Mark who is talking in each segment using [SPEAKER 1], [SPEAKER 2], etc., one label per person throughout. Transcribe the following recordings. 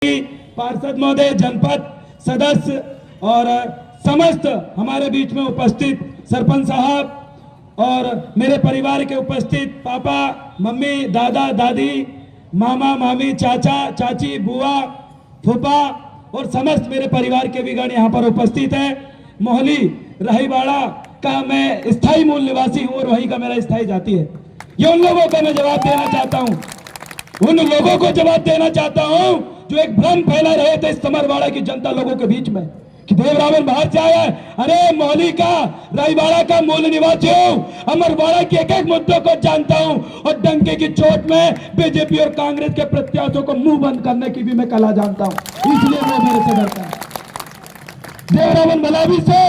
[SPEAKER 1] पार्षद महोदय, जनपद सदस्य और समस्त हमारे बीच में उपस्थित सरपंच साहब और मेरे परिवार के उपस्थित पापा, मम्मी, दादा, दादी, मामा, मामी, चाचा, चाची, बुआ, फूफा और समस्त मेरे परिवार के विगण यहाँ पर उपस्थित है। मोहली रहीवाड़ा का मैं स्थायी मूल निवासी हूँ और वहीं का मेरा स्थायी जाति है। ये उन लोगों का मैं जवाब देना चाहता हूँ, उन लोगों को जवाब देना चाहता हूं जो एक भ्रम फैला रहे थे इस समरवाड़ा की जनता लोगों के बीच में कि देवरावण बाहर से आया है। अरे मोहली का, रहीवाड़ा का मूल निवासी हूं, अमरवाड़ा के एक एक मुद्दों को जानता हूं और डंके की चोट में बीजेपी और कांग्रेस के प्रत्याशियों को मुंह बंद करने की भी मैं कला जानता हूं, इसलिए वो मेरे से डरता है। देवरावण भलावी से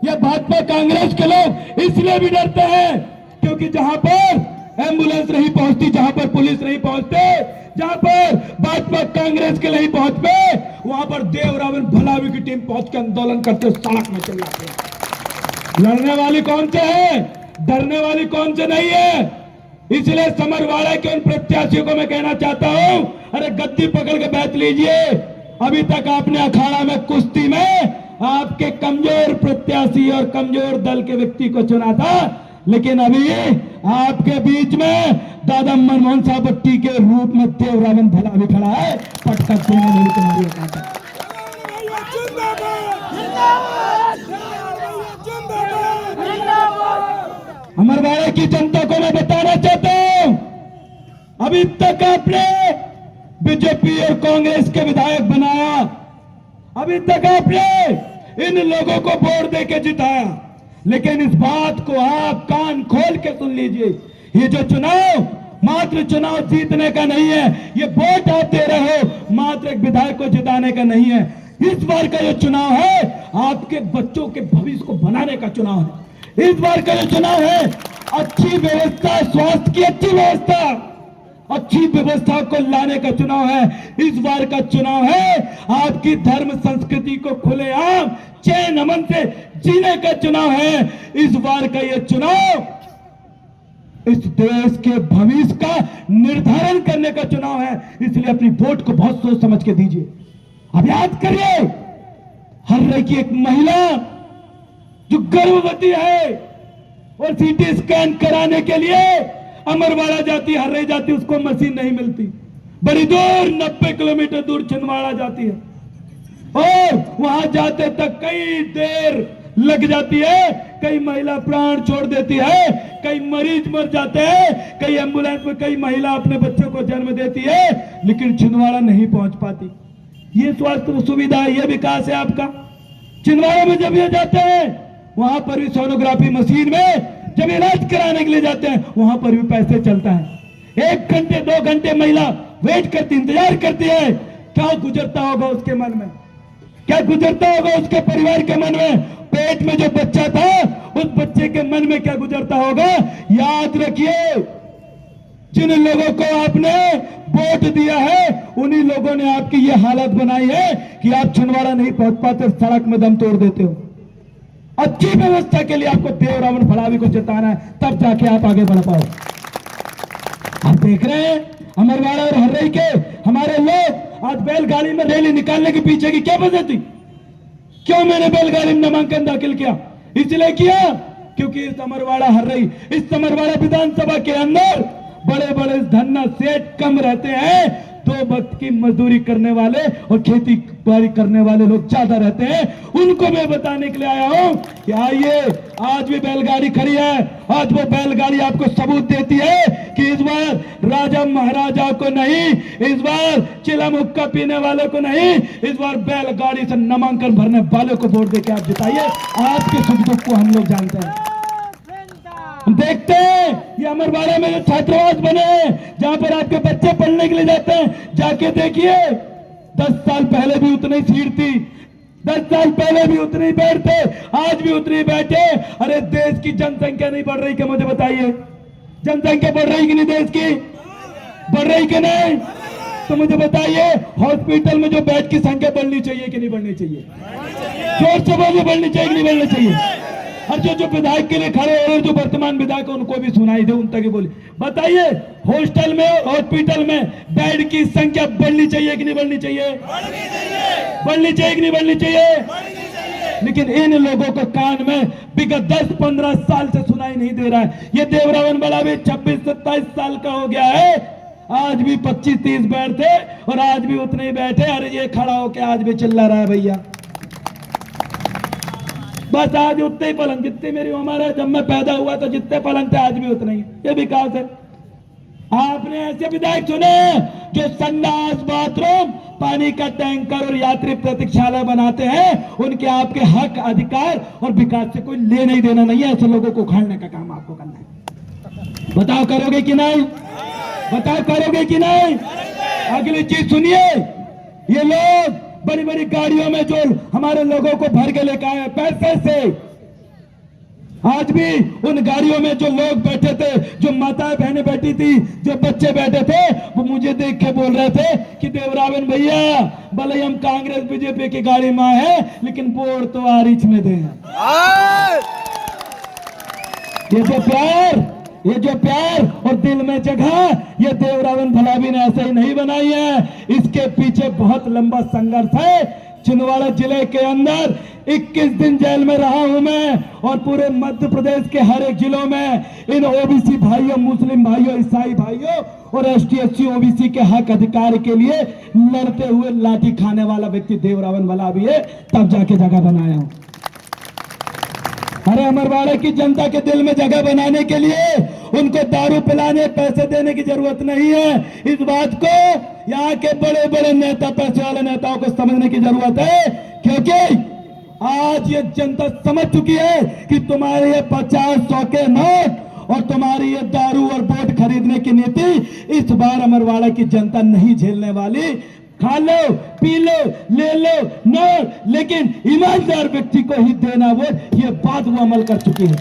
[SPEAKER 1] या भाजपा कांग्रेस के लोग इसलिए भी डरते हैं क्योंकि जहां पर एम्बुलेंस नहीं पहुंचती, जहां पर पुलिस नहीं पहुंचते, जहां पर भाजपा कांग्रेस के नहीं पहुंच पे, वहां पर देवरावण भलावी की टीम पहुंच के आंदोलन करते सड़क में चल जाते हैं। लड़ने वाली कौन से है, डरने वाली कौन से नहीं है। इसलिए समरवाड़ा के उन प्रत्याशियों को मैं कहना चाहता हूं, अरे गद्दी पकड़ के बैठ लीजिए। अभी तक आपने अखाड़ा में, कुश्ती में आपके कमजोर प्रत्याशी और कमजोर दल के व्यक्ति को चुना था, लेकिन अभी आपके बीच में दादा मनमोहन साहब भट्टी के रूप में देवरावण भलावी खड़ा है। पटका देने में तुम्हारी औकात है। अमरवाड़ा की जनता को मैं बताना चाहता हूं, अभी तक आपने बीजेपी और कांग्रेस के विधायक बनाया, अभी तक आपने इन लोगों को वोट देके जिताया, लेकिन इस बात को आप कान खोल के सुन लीजिए, ये जो चुनाव मात्र चुनाव जीतने का नहीं है, ये वोट आप दे रहे हो मात्र एक विधायक को जिताने का नहीं है। इस बार का जो चुनाव है आपके बच्चों के भविष्य को बनाने का चुनाव है। इस बार का जो चुनाव है अच्छी व्यवस्था, स्वास्थ्य की अच्छी व्यवस्था, अच्छी व्यवस्था को लाने का चुनाव है। इस बार का चुनाव है आपकी धर्म संस्कृति को खुलेआम चैन अमन से जीने का चुनाव है। इस बार का यह चुनाव इस देश के भविष्य का निर्धारण करने का चुनाव है। इसलिए अपनी वोट को बहुत सोच समझ के दीजिए। अब याद करिए, हर्रे की एक महिला जो गर्भवती है और सीटी स्कैन कराने के लिए अमरवाड़ा जाती, हर्रे जाती, उसको मशीन नहीं मिलती, बड़ी दूर 90 किलोमीटर दूर छिंदवाड़ा जाती है और वहां जाते तक कई देर लग जाती है। कई महिला प्राण छोड़ देती है, कई मरीज मर जाते हैं, कई एम्बुलेंस में कई महिला अपने बच्चों को जन्म देती है, लेकिन छिंदवाड़ा नहीं पहुंच पाती। ये स्वास्थ्य सुविधा, ये विकास है आपका। छिंदवाड़ा में जब ये जाते हैं वहां पर भी सोनोग्राफी मशीन में जब इलाज कराने के लिए जाते हैं वहां पर भी पैसे चलता है। 1 घंटे 2 घंटे महिला वेट करती, इंतजार करती है। क्या गुजरता होगा उसके मन में, क्या गुजरता होगा उसके परिवार के मन में, पेट में जो बच्चा था उस बच्चे के मन में क्या गुजरता होगा। याद रखिए, जिन लोगों को आपने वोट दिया है उन्हीं लोगों ने आपकी ये हालत बनाई है कि आप छिंदवाड़ा नहीं पहुंच पाते, सड़क में दम तोड़ देते हो। अच्छी व्यवस्था के लिए आपको देवरावण भलावी को जिताना है, तब जाके आप आगे बढ़ पाओ। आप देख रहे हैं अमरवाड़ा और हर्रई के हमारे लोग आज बैलगाड़ी में रैली निकालने के पीछे की क्या वजह थी। क्यों मैंने बैलगाड़ी में नामांकन दाखिल किया, इसलिए किया क्योंकि इस अमरवाड़ा हर्रई, इस अमरवाड़ा विधानसभा के अंदर बड़े बड़े धन्ना सेठ कम रहते हैं, 2 वक्त की मजदूरी करने वाले और खेती बाड़ी करने वाले लोग ज्यादा रहते हैं। उनको मैं बताने के लिए आया हूं कि आइए, आज भी बैलगाड़ी खड़ी है, आज वो बैलगाड़ी आपको सबूत देती है कि इस बार राजा महाराजा को नहीं, इस बार चिला मुक्का पीने वाले को नहीं, इस बार बैलगाड़ी से नामांकन भरने वाले को वोट देके आप जिताइए। आपके सुख दुख को हम लोग जानते हैं। देखते हैं ये अमरवाड़ा में जो छात्रावास बने हैं जहां पर आपके बच्चे पढ़ने के लिए जाते हैं, जाके देखिए 10 साल पहले भी उतनी सीट थी, 10 साल पहले भी उतने ही बेड थे, आज भी उतने ही बैठे। अरे देश की जनसंख्या नहीं बढ़ रही क्या, मुझे बताइए। जनसंख्या बढ़ रही कि नहीं, देश की बढ़ रही कि नहीं, तो मुझे बताइए हॉस्पिटल में जो बेड की संख्या बढ़नी चाहिए कि नहीं बढ़नी चाहिए, जोर से बोलिए, बढ़नी चाहिए कि नहीं बढ़नी चाहिए। और जो विधायक के लिए खड़े हो रहे जो वर्तमान विधायक उनको भी सुनाई दे, उन तक ही बोली। बताइए, हॉस्टल में और हॉस्पिटल में बेड की संख्या बढ़नी चाहिए कि नहीं बढ़नी चाहिए? बढ़नी चाहिए कि नहीं बढ़नी चाहिए? लेकिन इन लोगों को कान में विगत 10-15 साल से सुनाई नहीं दे रहा है। ये देवरावन वाला भी 26-27 साल का हो गया है, आज भी 25-30 बैठे और आज भी उतने ही बैठे। अरे ये खड़ा होके आज भी चिल्ला रहा है भैया। बस आज उतने ही पलंग, जितनी मेरी उम्र है, जब मैं पैदा हुआ तो जितने पलंग थे आज भी उतने ही। ये विकास है। आपने ऐसे विधायक सुने जो संडास, बाथरूम, पानी का टैंकर और यात्री प्रतीक्षालय बनाते हैं? उनके आपके हक, अधिकार और विकास से कोई लेना ही देना नहीं है। ऐसे लोगों को उखाड़ने का काम आपको करना है। बताओ करोगे कि नहीं? बताओ करोगे कि नहीं? अगली चीज सुनिए, ये लोग बड़ी बड़ी गाड़ियों में जो हमारे लोगों को भर के लेकर आए पैसे से, आज भी उन गाड़ियों में जो लोग बैठे थे, जो माताएं बहनें बैठी थी, जो बच्चे बैठे थे, वो मुझे देख के बोल रहे थे कि देवरावन भैया, भले हम कांग्रेस बीजेपी की गाड़ी में आए हैं लेकिन वोट तो आरिच में दे। ये जो प्यार और दिल में जगह, ये देवरावन भलावी ने ऐसे ही नहीं बनाई है। इसके पीछे बहुत लंबा संघर्ष है। छिंदवाड़ा जिले के अंदर 21 दिन जेल में रहा हूं मैं, और पूरे मध्य प्रदेश के हर एक जिलों में इन ओबीसी भाइयों, मुस्लिम भाइयों, ईसाई भाइयों और एसटी एससी ओबीसी के हक अधिकार के लिए लड़ते हुए लाठी खाने वाला व्यक्ति देवरावन भलावी है, तब जाके जगह बनाया हूं। अरे अमरवाड़ा की जनता के दिल में जगह बनाने के लिए उनको दारू पिलाने, पैसे देने की जरूरत नहीं है। इस बात को यहाँ के बड़े बड़े नेता, पैसे वाले नेताओं को समझने की जरूरत है, क्योंकि आज ये जनता समझ चुकी है कि तुम्हारे ये 50-100 के नोट और तुम्हारी ये दारू और वोट खरीदने की नीति इस बार अमरवाड़ा की जनता नहीं झेलने वाली। खा लो, पी लो, ले लो नोट, लेकिन ईमानदार व्यक्ति को ही देना वोट, ये बात वो अमल कर चुकी है।